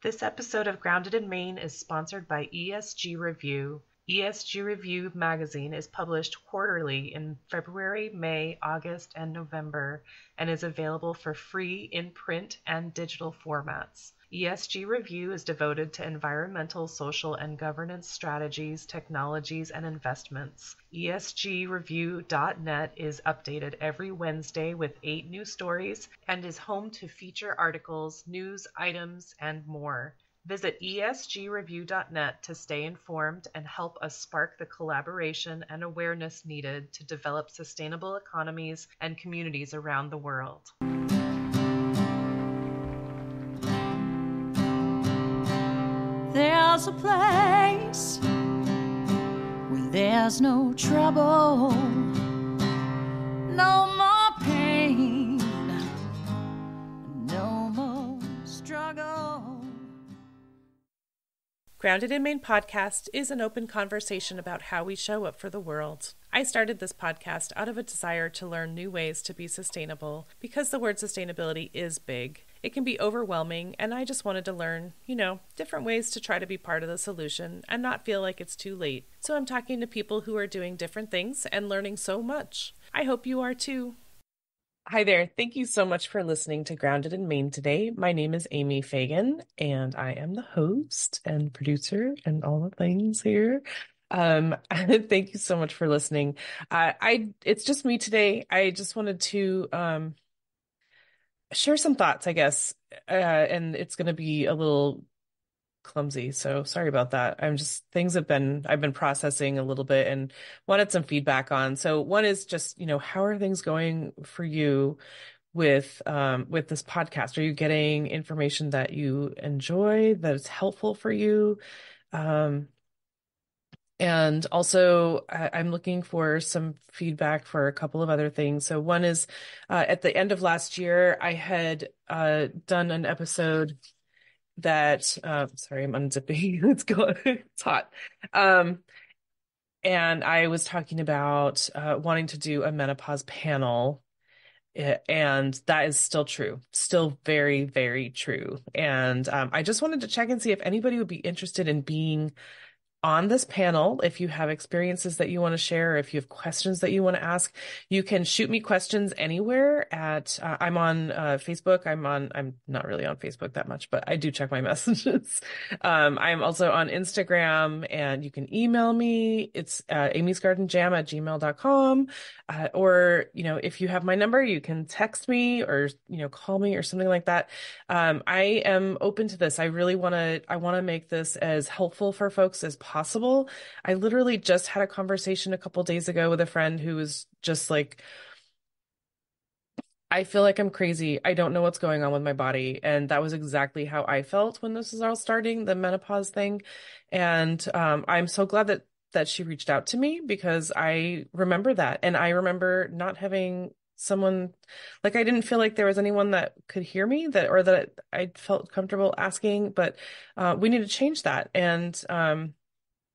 This episode of Grounded in Maine is sponsored by ESG Review. ESG Review magazine is published quarterly in February, May, August, and November, and is available for free in print and digital formats. ESG Review is devoted to environmental, social, and governance strategies, technologies, and investments. ESGreview.net is updated every Wednesday with 8 new stories and is home to feature articles, news items, and more. Visit esgreview.net to stay informed and help us spark the collaboration and awareness needed to develop sustainable economies and communities around the world. There's a place where there's no trouble, no more pain, no more struggle. Grounded in Maine podcast is an open conversation about how we show up for the world. I started this podcast out of a desire to learn new ways to be sustainable because the word sustainability is big. It can be overwhelming, and I just wanted to learn, different ways to try to be part of the solution and not feel like it's too late. So I'm talking to people who are doing different things and learning so much. I hope you are too. Hi there. Thank you so much for listening to Grounded in Maine today. My name is Amy Fagan, and I am the host and producer and all the things here. Thank you so much for listening. It's just me today. I just wanted to share some thoughts, I guess, and it's going to be a little clumsy, so sorry about that. I've been processing a little bit and wanted some feedback on. So one is just, how are things going for you with this podcast? Are you getting information that you enjoy, that is helpful for you? And also, I'm looking for some feedback for a couple of other things. So one is, at the end of last year, I had done an episode that, sorry, I'm unzipping. It's hot. And I was talking about wanting to do a menopause panel. And that is still true, still very, very true. And I just wanted to check and see if anybody would be interested in being on this panel. If you have experiences that you want to share, or if you have questions that you want to ask, you can shoot me questions anywhere at, I'm on Facebook. I'm not really on Facebook that much, but I do check my messages. I'm also on Instagram, and you can email me. It's amysgardenjam@gmail.com. Or, if you have my number, you can text me or, call me or something like that. I am open to this. I want to make this as helpful for folks as possible. I literally just had a conversation a couple days ago with a friend who was just like, I feel like I'm crazy. I don't know what's going on with my body. And that was exactly how I felt when this was all starting, the menopause thing. And I'm so glad that she reached out to me, because I remember that. And I remember not having someone, like, I didn't feel like there was anyone that could hear me, that I felt comfortable asking, but we need to change that. And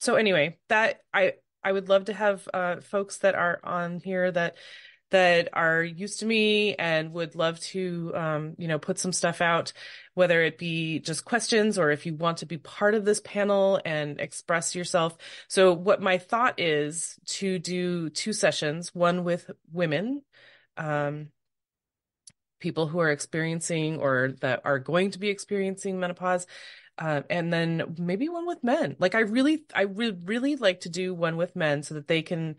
so anyway, that I would love to have folks that are on here that are used to me and would love to put some stuff out, whether it be just questions or if you want to be part of this panel and express yourself. So what my thought is to do 2 sessions, one with women, people who are experiencing or that are going to be experiencing menopause, and then maybe one with men. Like, I would really like to do one with men so that they can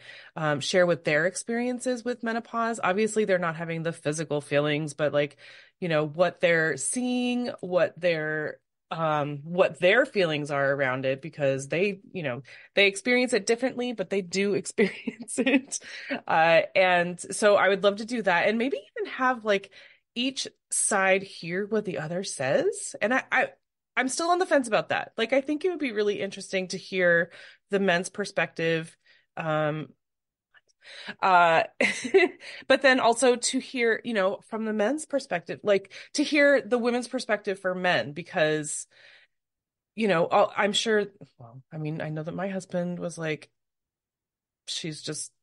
share what their experiences with menopause. Obviously, they're not having the physical feelings, but what they're seeing, what their feelings are around it, because they experience it differently, but they do experience it. And so I would love to do that, and maybe even have like each side hear what the other says. And I'm still on the fence about that. Like, I think it would be really interesting to hear the men's perspective. Uh, but then also to hear, from the men's perspective, like to hear the women's perspective for men, because, I'm sure, well, I mean, I know that my husband was like, she's just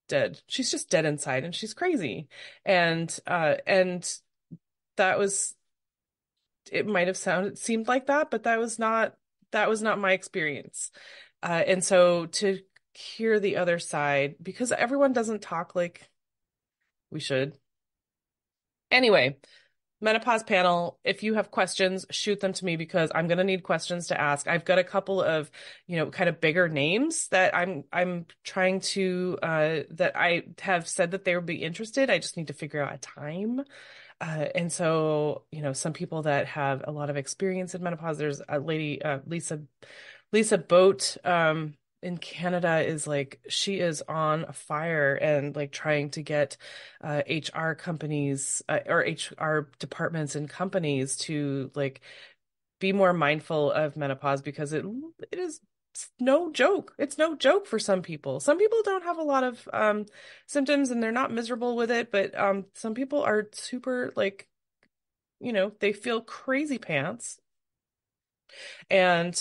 dead. She's just dead inside and she's crazy. And that was, it might have seemed like that, but that was not my experience. And so to hear the other side, because everyone doesn't talk like we should. Anyway, Menopause panel, if you have questions, shoot them to me because I'm going to need questions to ask. I've got a couple of, kind of bigger names that I'm trying to that I have said that they would be interested. I just need to figure out a time. And so, some people that have a lot of experience in menopause. There's a lady, Lisa Boat, in Canada is like, she is on fire and like trying to get HR companies or HR departments and companies to like be more mindful of menopause because it is no joke. It's no joke for some people. Some people don't have a lot of symptoms and they're not miserable with it, but some people are super like, they feel crazy pants and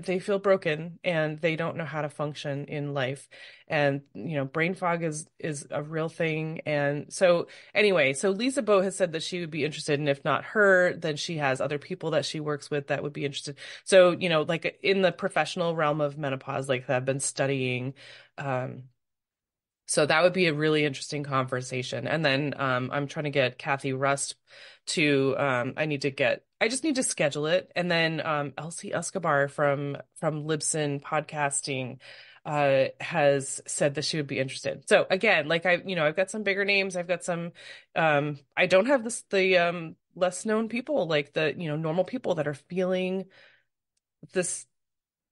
they feel broken and they don't know how to function in life. And brain fog is a real thing. And so anyway, so Lisa Bow has said that she would be interested, and if not her, then she has other people that she works with that would be interested. So like in the professional realm of menopause, like that I've been studying, so that would be a really interesting conversation. And then I'm trying to get Kathy Rust to I just need to schedule it. And then Elsie Escobar from Libsyn Podcasting has said that she would be interested. So again, like I've got some bigger names. I've got some I don't have the less known people, like the normal people that are feeling this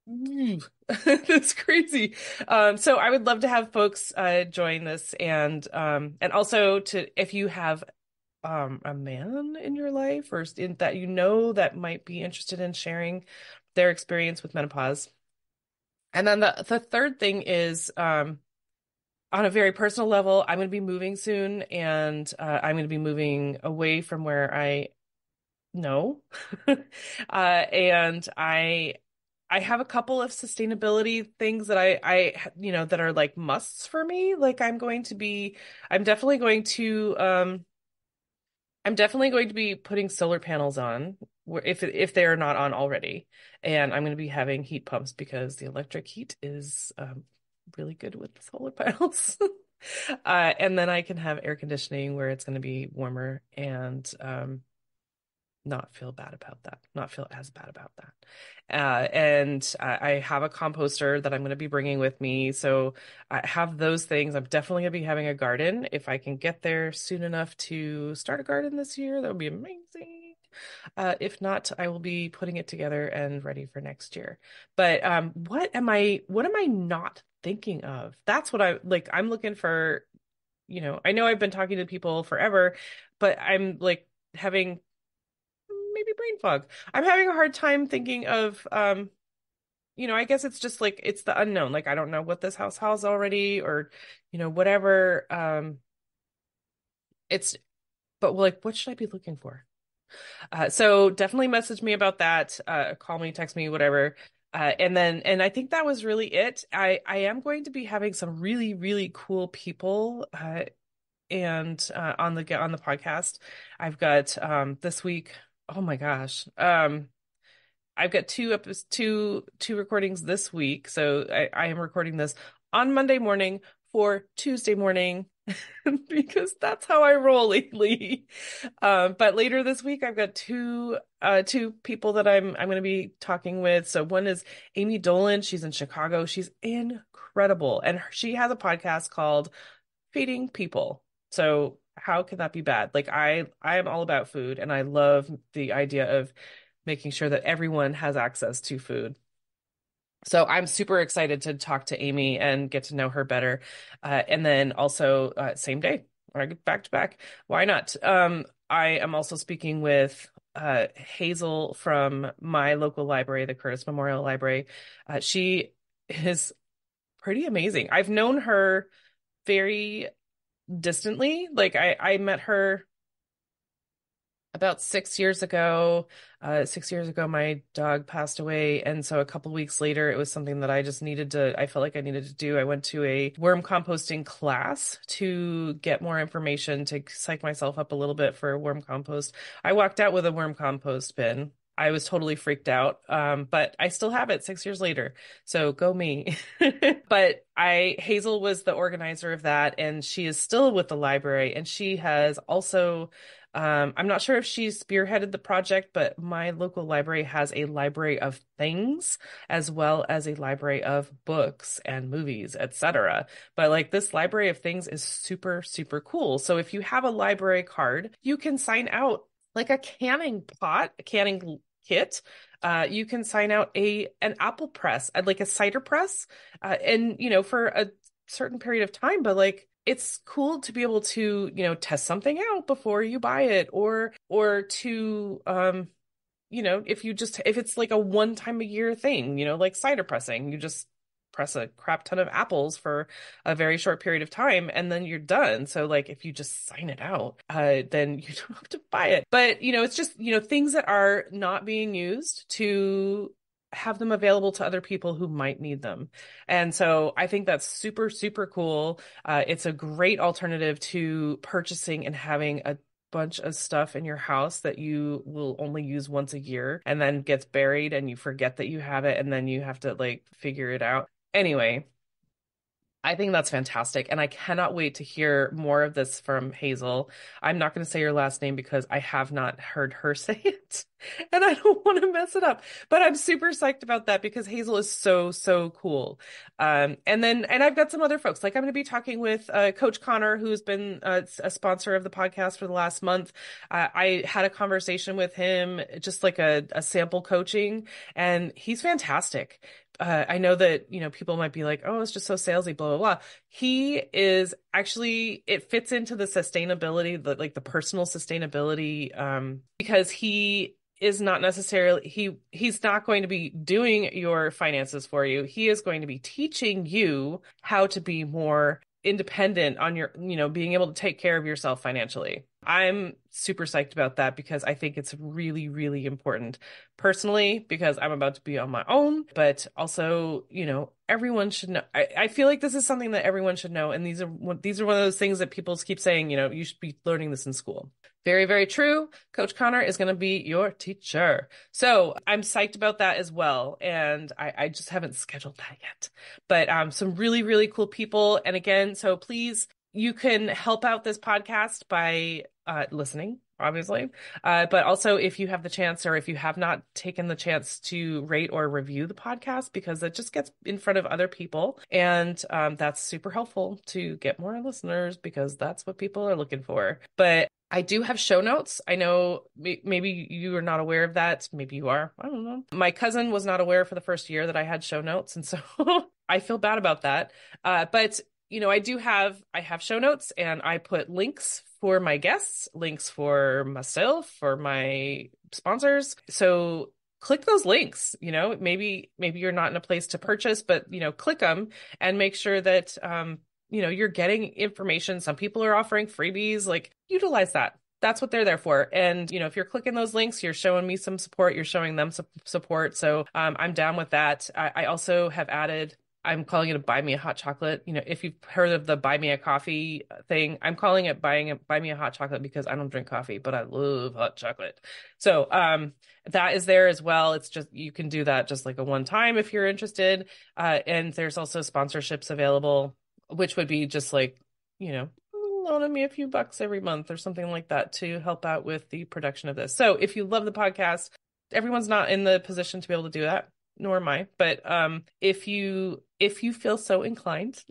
That's crazy. So I would love to have folks join this, and also to if you have a man in your life or in that that might be interested in sharing their experience with menopause. And then the third thing is on a very personal level, I'm going to be moving soon, and I'm going to be moving away from where I know. And I have a couple of sustainability things that that are like musts for me. Like I'm definitely going to, putting solar panels on if they are not on already. And I'm going to be having heat pumps because the electric heat is, really good with the solar panels. And then I can have air conditioning where it's going to be warmer and, not feel bad about that, not feel as bad about that. And I have a composter that I'm going to be bringing with me. So I have those things. I'm definitely going to be having a garden. If I can get there soon enough to start a garden this year, that would be amazing. If not, I will be putting it together and ready for next year. But what am I not thinking of? That's what I'm looking for, I know I've been talking to people forever, but I'm like having maybe brain fog. I'm having a hard time thinking of I guess it's just like it's the unknown. Like I don't know what this house has already or whatever. It's but like what should I be looking for? So definitely message me about that. Call me, text me, whatever. And I think that was really it. I am going to be having some really, really cool people and on the podcast. I've got this week. Oh my gosh. I've got two recordings this week. So I am recording this on Monday morning for Tuesday morning because that's how I roll lately. But later this week I've got two people that I'm going to be talking with. So one is Amy Dolan. She's in Chicago. She's incredible. And she has a podcast called Feeding People. So how could that be bad? Like I am all about food and I love the idea of making sure that everyone has access to food. So I'm super excited to talk to Amy and get to know her better. And then also same day, or back to back. Why not? I am also speaking with Hazel from my local library, the Curtis Memorial Library. She is pretty amazing. I've known her very distantly. Like I met her about 6 years ago. 6 years ago, my dog passed away. And so a couple weeks later, it was something that I felt like I needed to do. I went to a worm composting class to get more information, to psych myself up a little bit for worm compost. I walked out with a worm compost bin. I was totally freaked out. But I still have it 6 years later. So go me. But Hazel was the organizer of that, and she is still with the library, and she has also I'm not sure if she's spearheaded the project, but my local library has a library of things as well as a library of books and movies, etc. But like this library of things is super, super cool. So if you have a library card, you can sign out like a canning pot, a canning kit. You can sign out an apple press, like a cider press, and for a certain period of time. But like it's cool to be able to, test something out before you buy it, or to if it's like a one time a year thing, like cider pressing, you just press a crap ton of apples for a very short period of time and then you're done. So like if you just sign it out, then you don't have to buy it. But it's just, things that are not being used, to have them available to other people who might need them. And so I think that's super, super cool. It's a great alternative to purchasing and having a bunch of stuff in your house that you will only use once a year and then gets buried and you forget that you have it and then you have to like figure it out. Anyway, I think that's fantastic. And I cannot wait to hear more of this from Hazel. I'm not going to say your last name because I have not heard her say it and I don't want to mess it up. But I'm super psyched about that because Hazel is so, so cool. And I've got some other folks. Like I'm going to be talking with Coach Connor, who's been a sponsor of the podcast for the last month. I had a conversation with him, just like a sample coaching, and he's fantastic. I know that, people might be like, oh, it's just so salesy, blah, blah, blah. He is actually, it fits into the sustainability, the personal sustainability, because he is not necessarily, he's not going to be doing your finances for you. He is going to be teaching you how to be more independent on your, being able to take care of yourself financially. I'm super psyched about that because I think it's really, really important personally because I'm about to be on my own, but also, everyone should know. I feel like this is something that everyone should know. And these are one of those things that people keep saying, you should be learning this in school. Very, very true. Coach Connor is going to be your teacher. So I'm psyched about that as well. And I just haven't scheduled that yet, but some really, really cool people. And again, so please, you can help out this podcast by listening, obviously. But also if you have the chance or if you have not taken the chance to rate or review the podcast, because it just gets in front of other people. And that's super helpful to get more listeners because that's what people are looking for. But I do have show notes. I know maybe you are not aware of that. Maybe you are. I don't know. My cousin was not aware for the first year that I had show notes. And so I feel bad about that. But I have show notes and I put links for my guests, links for myself, for my sponsors. So click those links, maybe you're not in a place to purchase, but, click them and make sure that, you're getting information. Some people are offering freebies, like utilize that. That's what they're there for. And, if you're clicking those links, you're showing me some support, you're showing them some support. So I'm down with that. I also have added, I'm calling it a buy me a hot chocolate. If you've heard of the buy me a coffee thing, I'm calling it buy me a hot chocolate because I don't drink coffee, but I love hot chocolate. So that is there as well. It's just, you can do that just like a one time if you're interested. And there's also sponsorships available, which would be just like, loaning me a few bucks every month or something like that to help out with the production of this. So if you love the podcast, everyone's not in the position to be able to do that, nor am I. But if you feel so inclined,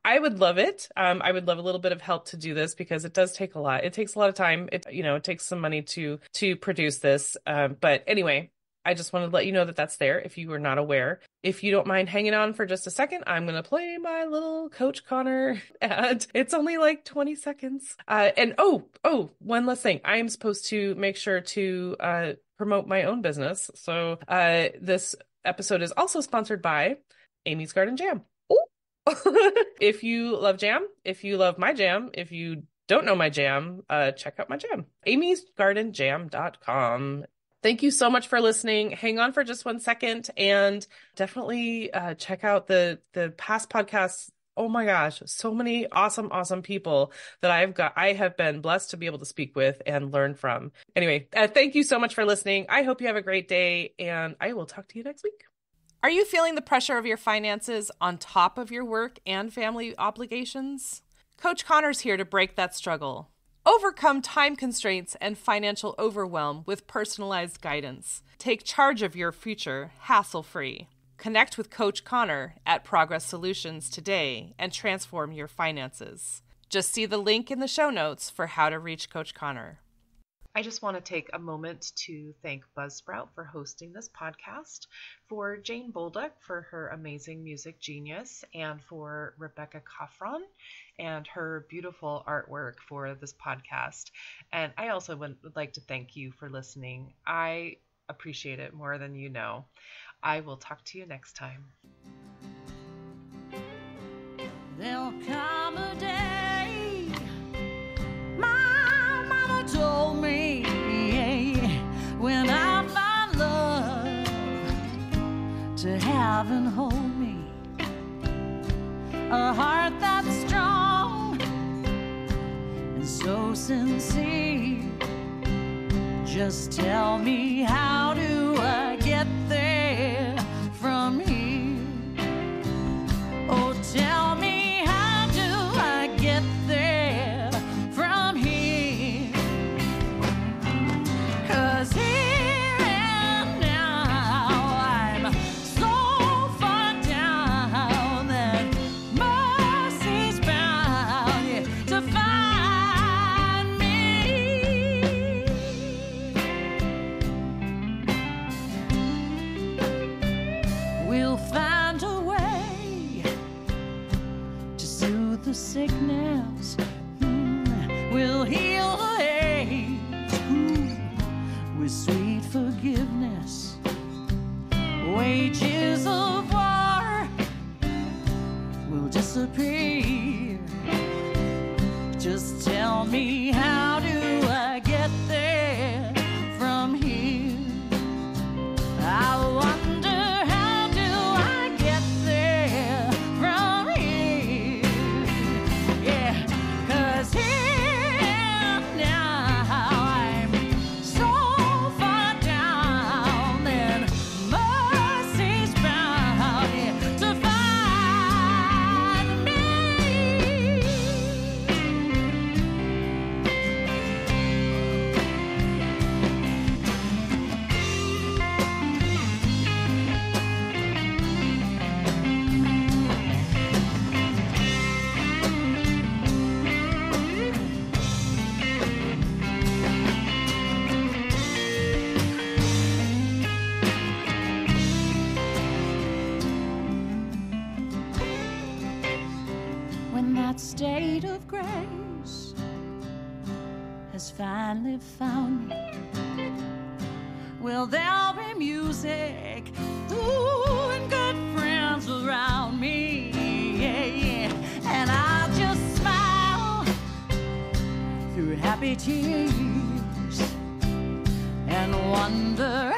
I would love it. I would love a little bit of help to do this because it does take a lot. It takes a lot of time. It takes some money to produce this. But anyway, I just wanted to let you know that that's there if you were not aware. If you don't mind hanging on for just a second, I'm going to play my little Coach Connor ad. It's only like 20 seconds. And one last thing. I am supposed to make sure to promote my own business. So this episode is also sponsored by Amy's Garden Jam. If you love jam, if you love my jam, if you don't know my jam, check out my jam. amysgardenjam.com. Thank you so much for listening. Hang on for just 1 second and definitely check out the past podcasts. Oh my gosh, so many awesome people that I have been blessed to be able to speak with and learn from. Anyway, thank you so much for listening. I hope you have a great day, and I will talk to you next week. Are you feeling the pressure of your finances on top of your work and family obligations? Coach Connor's here to break that struggle. Overcome time constraints and financial overwhelm with personalized guidance. Take charge of your future hassle-free. Connect with Coach Connor at Progress Solutions today and transform your finances. Just see the link in the show notes for how to reach Coach Connor. I just want to take a moment to thank Buzzsprout for hosting this podcast, for Jane Bolduc for her amazing music genius, and for Rebecca Coffron and her beautiful artwork for this podcast. And I also would like to thank you for listening. I appreciate it more than you know. I will talk to you next time. There'll come a day, my mama told me, when I find love to have and hold me, a heart that's strong and so sincere. Just tell me, how do I get there from here? Oh, tell me, how do I get there from here? 'Cause here and now I'm so far down that mercy's bound to find me. We'll find a way to soothe the sickness. We'll heal the hate with sweet forgiveness. Wages of war will disappear. Just tell me, how do I get there from here? I wonder, how do I get there from here? Yeah, 'cause here and now I'm so far down that mercy's bound to find me. When that state of grace has finally found me, well, there'll be music, ooh, and good friends around me, yeah. And I'll just smile through happy tears and wonder,